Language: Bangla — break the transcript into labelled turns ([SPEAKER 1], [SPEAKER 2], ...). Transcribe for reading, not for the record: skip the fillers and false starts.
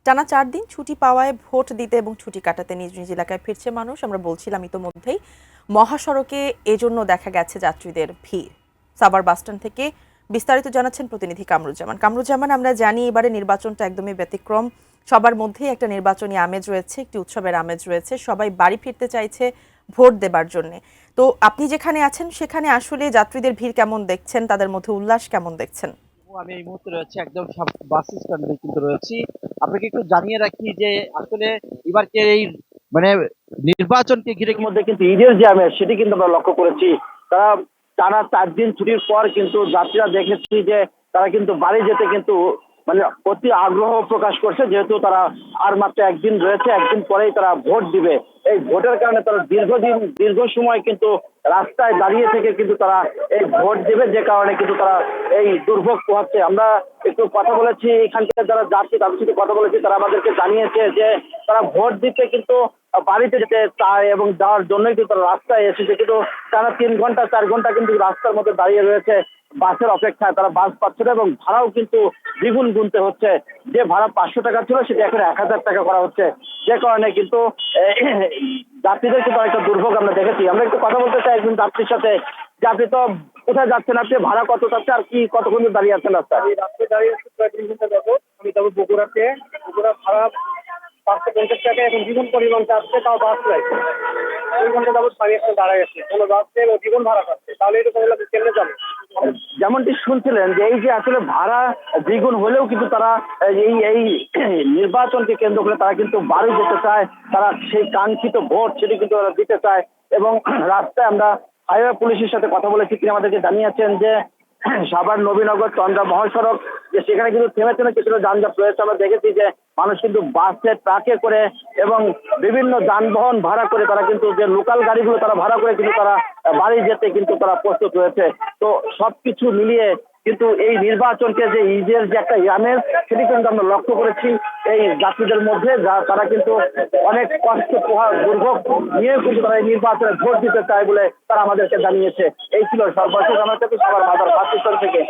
[SPEAKER 1] টানা ৪ দিন ছুটি পাওয়ায় ভোট দিতে এবং ছুটি কাটাতে নিজ নিজ এলাকায় ফিরছে মানুষ। আমরা বলছিলাম ইতোমধ্যেই মহাসড়কে এজন্য দেখা গেছে যাত্রীদের ভিড়। সাভার বাসস্ট্যান্ড থেকে বিস্তারিত জানাচ্ছেন প্রতিনিধি কামরুজ্জামান। কামরুজ্জামান, আমরা জানি এবারে নির্বাচনটা একদমই ব্যতিক্রম। সবার মধ্যেই একটা নির্বাচনী আমেজ রয়েছে, একটি উৎসবের আমেজ রয়েছে। সবাই বাড়ি ফিরতে চাইছে ভোট দেবার জন্য। তো আপনি যেখানে আছেন সেখানে আসলে যাত্রীদের ভিড় কেমন দেখছেন, তাদের মধ্যে উল্লাস কেমন দেখছেন?
[SPEAKER 2] আমি এই মুহূর্তে রয়েছি একদম বাস স্ট্যান্ডে কিন্তু রয়েছি। আপনাকে একটু জানিয়ে রাখি যে আসলে এবারকের এই মানে নির্বাচনকে ঘিরে মধ্যে কিন্তু ঈদের যে আমেজ সেটি কিন্তু আমরা লক্ষ্য করেছি। তারা টানা 4 দিন ছুটির পর কিন্তু যাত্রীরা দেখেছি যে তারা কিন্তু বাড়ি যেতে কিন্তু মানে অতি আগ্রহ প্রকাশ করছে, যেহেতু তারা আর মাত্র একদিন রয়েছে, একদিন পরেই তারা ভোট দিবে। এই ভোটের কারণে তারা দীর্ঘ সময় কিন্তু রাস্তায় দাঁড়িয়ে থেকে কিন্তু তারা এই ভোট দেবে, যে কারণে কিন্তু তারা এই দুর্ভোগ পোহাচ্ছে। আমরা একটু কথা বলেছি এখানকার যারা যাত্রী, তাদের সাথে কথা বলেছি, তারা আমাদেরকে জানিয়েছে যে তারা ভোট দিতে কিন্তু বাড়িতে যেতে চায় এবং যাওয়ার জন্যই কিন্তু তারা রাস্তায় এসেছে, কিন্তু তারা 3 ঘন্টা 4 ঘন্টা কিন্তু রাস্তার মধ্যে দাঁড়িয়ে রয়েছে বাসের অপেক্ষায়। তারা বাস পাচ্ছে না এবং ভাড়াও কিন্তু দ্বিগুণ গুনতে হচ্ছে। যে ভাড়া 500 টাকা ছিল সেটা এখন 1000 টাকা করা হচ্ছে, যে কারণে কিন্তু যাত্রীদের কিন্তু একটা দুর্ভোগ আমরা দেখেছি। আমরা একটু কথা বলতে চাই একজন যাত্রীর সাথে। যে আপনি তো কোথায় যাচ্ছেন, আপনি ভাড়া কত চাচ্ছে আর কি কতক্ষণ ধরে দাঁড়িয়ে আছেন রাস্তায়?
[SPEAKER 3] আমি রাস্তায় দাঁড়িয়ে আছি প্রায় 3 ঘন্টা যাবো। আমি যাবো বগুড়াতে। বগুড়া ভাড়া 550 টাকা, এখন দ্বিগুণ পরিমাণ চাচ্ছে, তাও বাস নাই। 2 ঘন্টা যাবো আমি এখানে দাঁড়ায় আছি, কোনো বাস নেই এবং দ্বিগুণ ভাড়া পাচ্ছে, তাহলে এরকম হলে আমি কেমনে যাবো?
[SPEAKER 2] যেমনটি শুনছিলেন যে এই যে আসলে ভাড়া দ্বিগুণ হলেও কিন্তু তারা এই এই নির্বাচনকে কেন্দ্র করে তারা কিন্তু বাড়ি যেতে চায়, তারা সেই কাঙ্ক্ষিত ভোট সেটি কিন্তু তারা দিতে চায়। এবং রাস্তায় আমরা হাইওয়ে পুলিশের সাথে কথা বলেছি, তিনি আমাদেরকে জানিয়েছেন যে সাভার নবীনগর চন্দ্রা মহাসড়ক, যে সেখানে কিন্তু থেমে থেমে কিছুটা যানজট রয়েছে। আমরা দেখেছি যে মানুষ কিন্তু বাসে, ট্রাকে করে এবং বিভিন্ন যানবাহন ভাড়া করে তারা কিন্তু যে লোকাল গাড়িগুলো তারা ভাড়া করে কিন্তু তারা বাড়ি যেতে কিন্তু তারা প্রস্তুত রয়েছে। তো সবকিছু মিলিয়ে কিন্তু এই নির্বাচনকে যে ঈদের যে একটা আমেজ সেটি কিন্তু আমরা লক্ষ্য করেছি এই যাত্রীদের মধ্যে, যা তারা কিন্তু অনেক কষ্ট দুর্ভোগ নিয়ে কিন্তু তারা এই নির্বাচনে ভোট দিতে চায় বলে তারা আমাদেরকে জানিয়েছে। এই ছিল সর্বশেষ আমার কাছে সবার বাজার বাস স্ট্যান্ড থেকে।